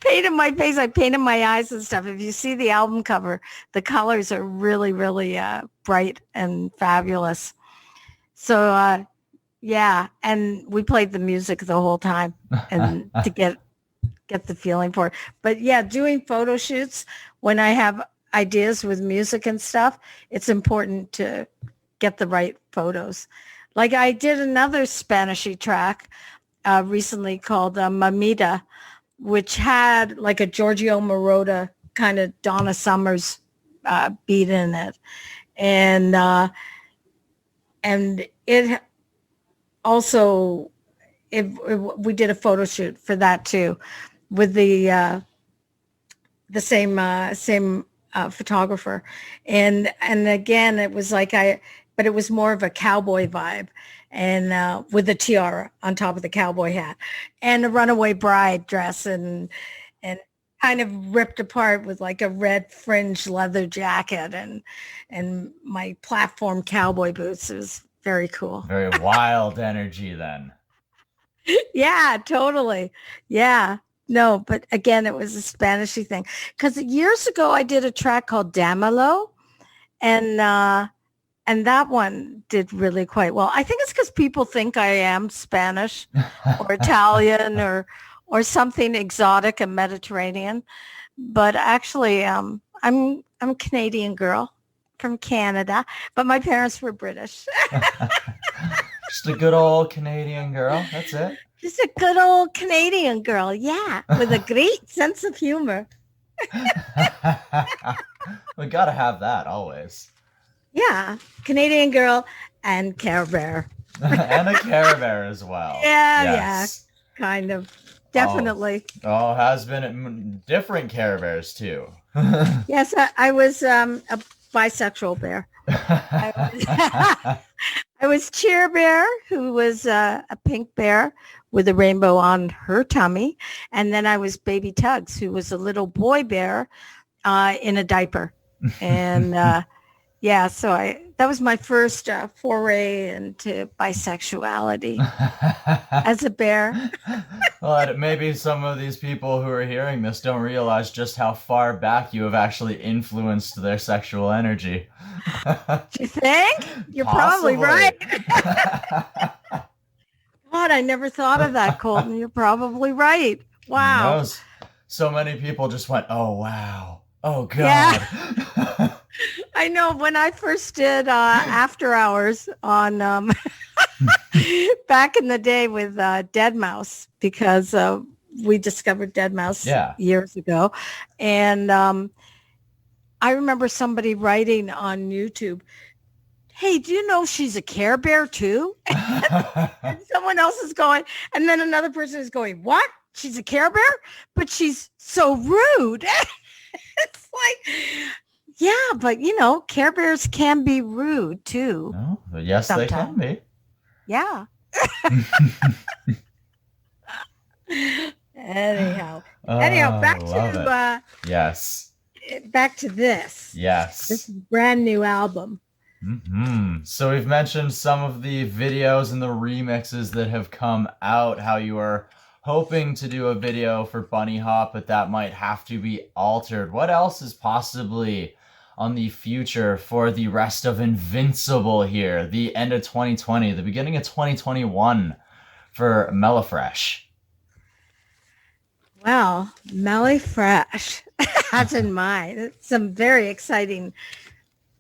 painted my face. I painted my eyes and stuff. If you see the album cover, the colors are really, really bright and fabulous. So yeah, and we played the music the whole time, and to get the feeling for it. But yeah, doing photo shoots when I have ideas with music and stuff, it's important to get the right photos. Like I did another Spanishy track recently called Mamita, which had like a Giorgio Moroder kind of Donna Summers beat in it. And it also, we did a photo shoot for that too, with the same photographer, and again it was like but it was more of a cowboy vibe, and with a tiara on top of the cowboy hat, and a runaway bride dress, and kind of ripped apart with like a red fringe leather jacket, and my platform cowboy boots. It was very cool. Very wild energy then. Yeah, totally. Yeah. No, but again, it was a Spanishy thing. Because years ago, I did a track called Damelo, and that one did really quite well. I think it's because people think I am Spanish or Italian or something exotic and Mediterranean, but actually, I'm a Canadian girl from Canada, but my parents were British. Just a good old Canadian girl. That's it. Just a good old Canadian girl, yeah, with a great sense of humor. We gotta have that always. Yeah, Canadian girl and Care Bear. And a Care Bear as well. Yeah, kind of. Definitely. Oh, has been different Care Bears too. Yes, I was a bisexual bear. I was Cheer Bear, who was a pink bear with a rainbow on her tummy. And then I was Baby Tugs, who was a little boy bear in a diaper. And so that was my first foray into bisexuality as a bear. Well, maybe some of these people who are hearing this don't realize just how far back you have actually influenced their sexual energy. You think? You're Possibly. probably right. God, I never thought of that, Colton. You're probably right. Wow. Who knows? So many people just went, oh, wow. Oh, God. Yeah. I know when I first did After Hours on back in the day with Dead Mouse, because we discovered Dead Mouse years ago. And I remember somebody writing on YouTube, hey, do you know she's a Care Bear too? And someone else is going, and then another person is going, what? She's a Care Bear? But she's so rude. It's like, yeah, but Care Bears can be rude too. Oh, yes, sometimes. They can be. Yeah. Anyhow, back to yes. Back to this. Yes. This brand new album. Mm-hmm. So we've mentioned some of the videos and the remixes that have come out, how you are hoping to do a video for Bunny Hop, but that might have to be altered. What else is possibly on the future for the rest of Invincible here, the end of 2020, the beginning of 2021 for Melleefresh? Well, Melleefresh has in mind some very exciting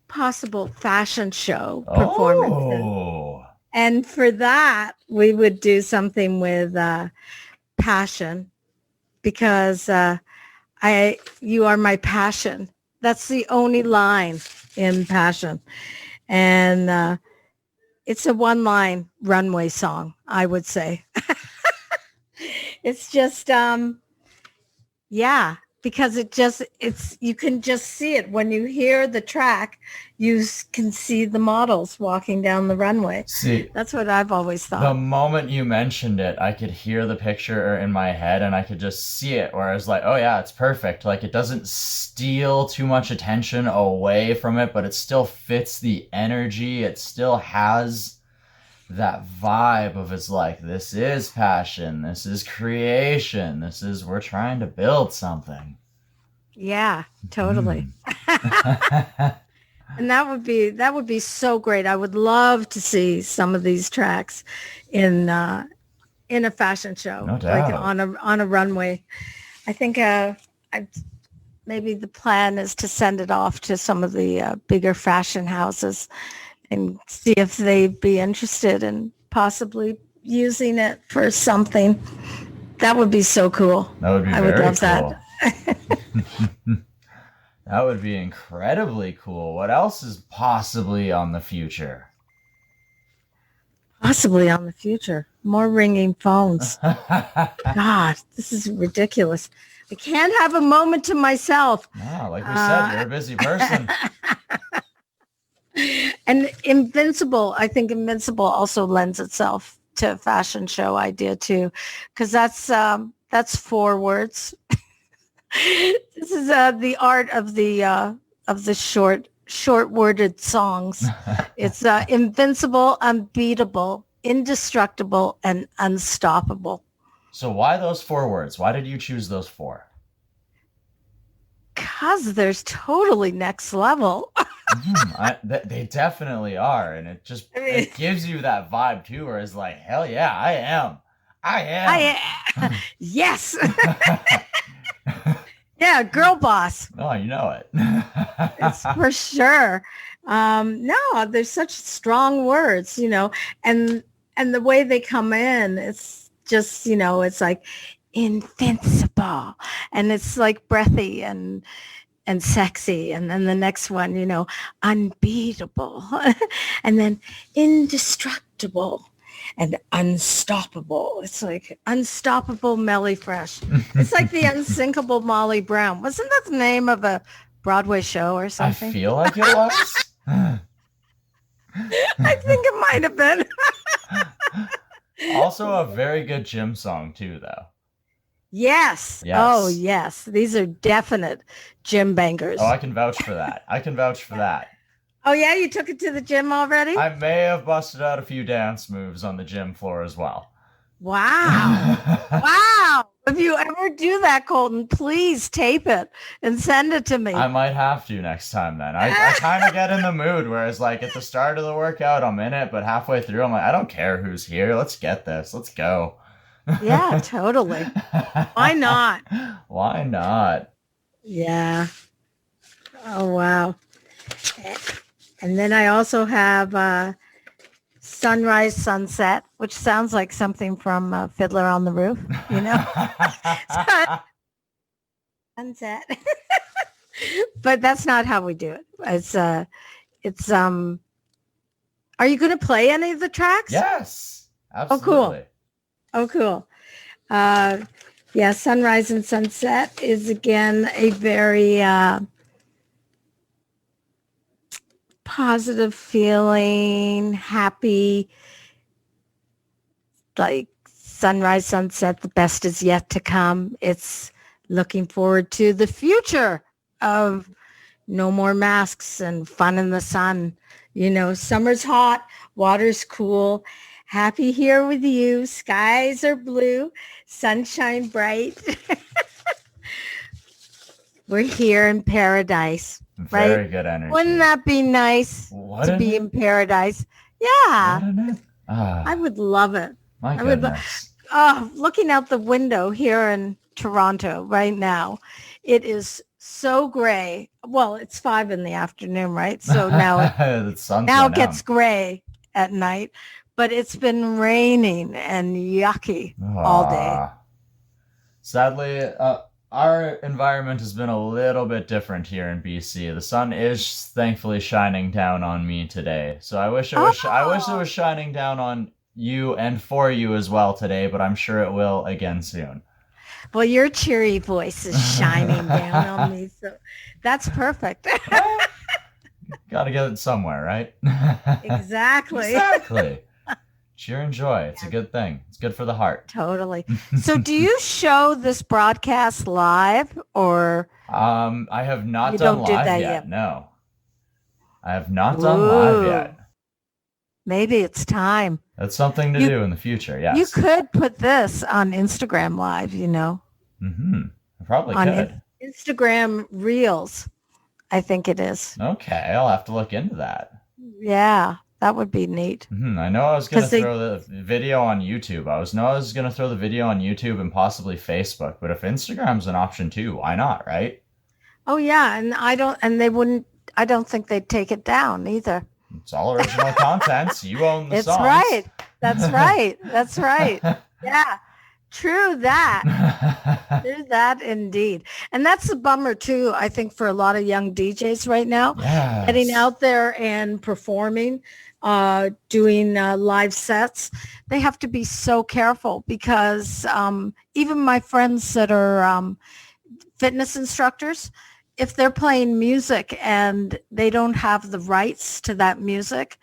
possible fashion show performances. Oh. And for that, we would do something with passion, because you are my passion. That's the only line in Passion. And it's a one-line runway song, I would say. It's just, because you can just see it. When you hear the track, you can see the models walking down the runway. See, that's what I've always thought. The moment you mentioned it, I could hear the picture in my head and I could just see it, where I was like, oh yeah, it's perfect. Like, it doesn't steal too much attention away from it, but it still fits the energy. It still has that vibe of, it's like, this is passion, this is creation, we're trying to build something. Yeah, totally. And that would be so great. I would love to see some of these tracks in a fashion show, no doubt. like on a runway. I think maybe the plan is to send it off to some of the bigger fashion houses and see if they'd be interested in possibly using it for something. That would be so cool. That would be I would love cool. that. That would be incredibly cool. What else is possibly on the future? Possibly on the future. More ringing phones. God, this is ridiculous. I can't have a moment to myself. No, like we said, you're a busy person. And Invincible, I think Invincible also lends itself to a fashion show idea too, because that's 4 words. This is the art of the short worded songs. It's invincible, unbeatable, indestructible, and unstoppable. So why those 4 words? Why did you choose those 4? Because there's totally next level. They definitely are, and it gives you that vibe too, where it's like, hell yeah, I am. Yes. Yeah, girl boss. Oh, you know it. It's for sure. No, there's such strong words, and the way they come in, it's just, it's like invincible, and it's like breathy and sexy. And then the next one, unbeatable, and then indestructible and unstoppable. It's like unstoppable Melleefresh. It's like the unsinkable Molly Brown. Wasn't that the name of a Broadway show or something? I feel like it was. I think it might have been. Also a very good gym song too, though. Yes. Oh, yes. These are definite gym bangers. Oh, I can vouch for that. Oh, yeah? You took it to the gym already? I may have busted out a few dance moves on the gym floor as well. Wow. Wow. If you ever do that, Colton, please tape it and send it to me. I might have to next time then. I kind of get in the mood where it's like at the start of the workout, I'm in it, but halfway through, I'm like, I don't care who's here. Let's get this. Let's go. Yeah, totally. Why not? Why not? Yeah. Oh, wow. And then I also have Sunrise Sunset, which sounds like something from Fiddler on the Roof, Sunset. But that's not how we do it. It's are you going to play any of the tracks? Yes. Absolutely. Oh, cool. Yeah, Sunrise and Sunset is, again, a very positive feeling, happy, like sunrise, sunset, the best is yet to come. It's looking forward to the future of no more masks and fun in the sun. Summer's hot, water's cool. Happy here with you. Skies are blue, sunshine bright. We're here in paradise, right? Very good energy. Wouldn't that be nice to be in paradise? Yeah. I would love it. My goodness. Looking out the window here in Toronto right now, it is so gray. Well, it's 5 in the afternoon, right? So now it gets gray at night. But it's been raining and yucky all day. Sadly, our environment has been a little bit different here in BC. The sun is thankfully shining down on me today. So I wish it was shining down on you and for you as well today, but I'm sure it will again soon. Well, your cheery voice is shining down on me, so that's perfect. Gotta get it somewhere, right? Exactly. Cheer and joy. It's a good thing. It's good for the heart. Totally. So do you show this broadcast live or? I have not done live yet. No. I have not done live yet. Maybe it's time. That's something to do in the future, yes. You could put this on Instagram Live, Mm-hmm. I probably could. Instagram Reels, I think it is. Okay, I'll have to look into that. Yeah. That would be neat. Mm-hmm. I know I was going to throw the video on YouTube. I was going to throw the video on YouTube and possibly Facebook. But if Instagram's an option too, why not, right? Oh yeah, and I don't think they'd take it down either. It's all original content. So you own the songs. That's right. That's right. Yeah. True that. True that indeed. And that's the bummer too, I think, for a lot of young DJs right now, getting Yes. out there and performing, doing live sets. They have to be so careful because even my friends that are fitness instructors, if they're playing music and they don't have the rights to that music,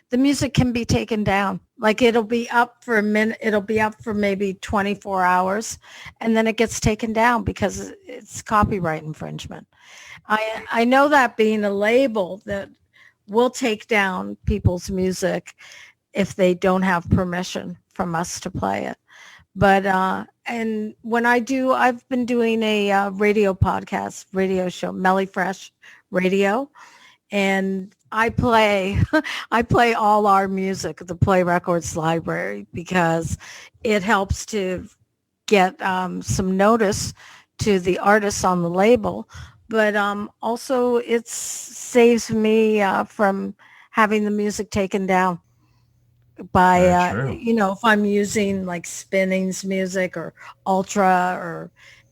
the music can be taken down. Like it'll be up for a minute, it'll be up for maybe 24 hours, and then it gets taken down because it's copyright infringement. I know that being a label that will take down people's music if they don't have permission from us to play it. But and when I've been doing a radio show, Melleefresh Radio, and I play I play all our music, the Play Records library, because it helps to get some notice to the artists on the label, but also it saves me from having the music taken down by Very true. if I'm using like Spinning's music or Ultra or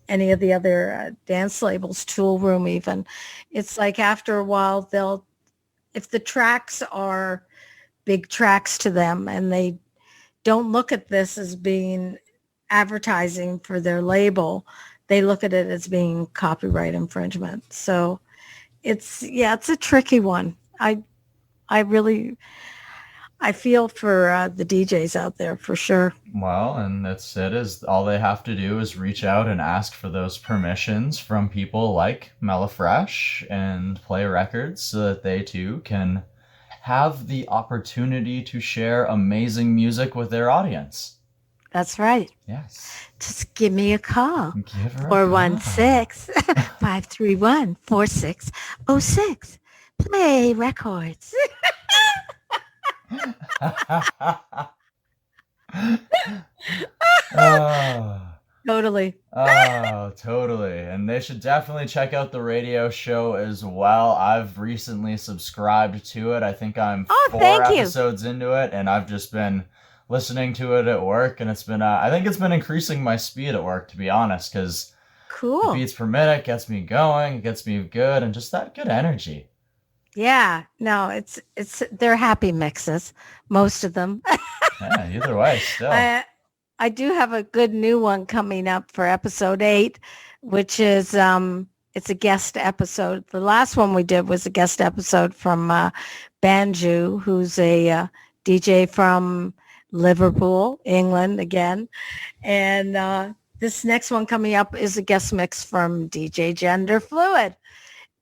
any of the other dance labels, Tool Room even. It's like after a while if the tracks are big tracks to them and they don't look at this as being advertising for their label, they look at it as being copyright infringement. So it's a tricky one. I feel for the DJs out there for sure. Well, and that's it. Is all they have to do is reach out and ask for those permissions from people like Melleefresh and Play Records so that they too can have the opportunity to share amazing music with their audience. That's right. Yes. Just give me a call. Give her a 416-531-4606. Play Records. Oh, Totally. oh, totally. And they should definitely check out the radio show as well. I've recently subscribed to it. I think I'm Oh, 4 thank you. episodes into it, and I've just been listening to it at work, and it's been I think it's been increasing my speed at work, to be honest, because the Cool. beats per minute gets me going, it gets me good, and just that good energy. Yeah. No, it's they're happy mixes, most of them. Yeah, either way, still. I do have a good new one coming up for episode 8, which is it's a guest episode. The last one we did was a guest episode from Banju, who's a DJ from Liverpool, England again. And this next one coming up is a guest mix from DJ Gender Fluid.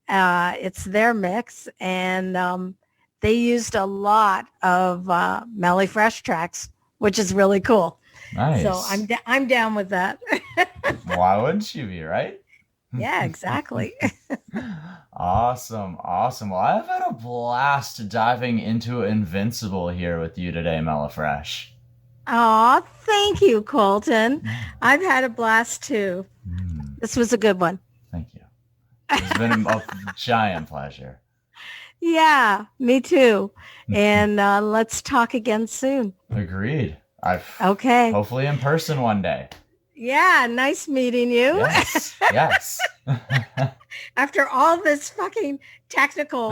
It's their mix, and they used a lot of Melleefresh tracks, which is really cool. Nice. So I'm down with that. Why wouldn't you be, right? Yeah, exactly. Awesome. Well, I've had a blast diving into Invincible here with you today, Melleefresh. Aw, thank you, Colton. I've had a blast too. This was a good one. Thank you. It's been a giant pleasure. Yeah, me too. And let's talk again soon. Agreed. Okay. Hopefully in person one day. Yeah, nice meeting you. Yes. After all this fucking technical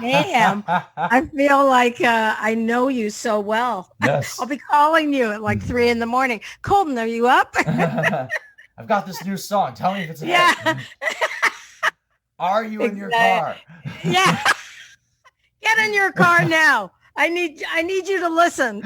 mayhem, I feel like I know you so well. Yes. I'll be calling you at like 3 a.m. Colton, are you up? I've got this new song. Tell me if it's a Yeah. hit. Are you in your car? Yeah. Get in your car now. I need you to listen.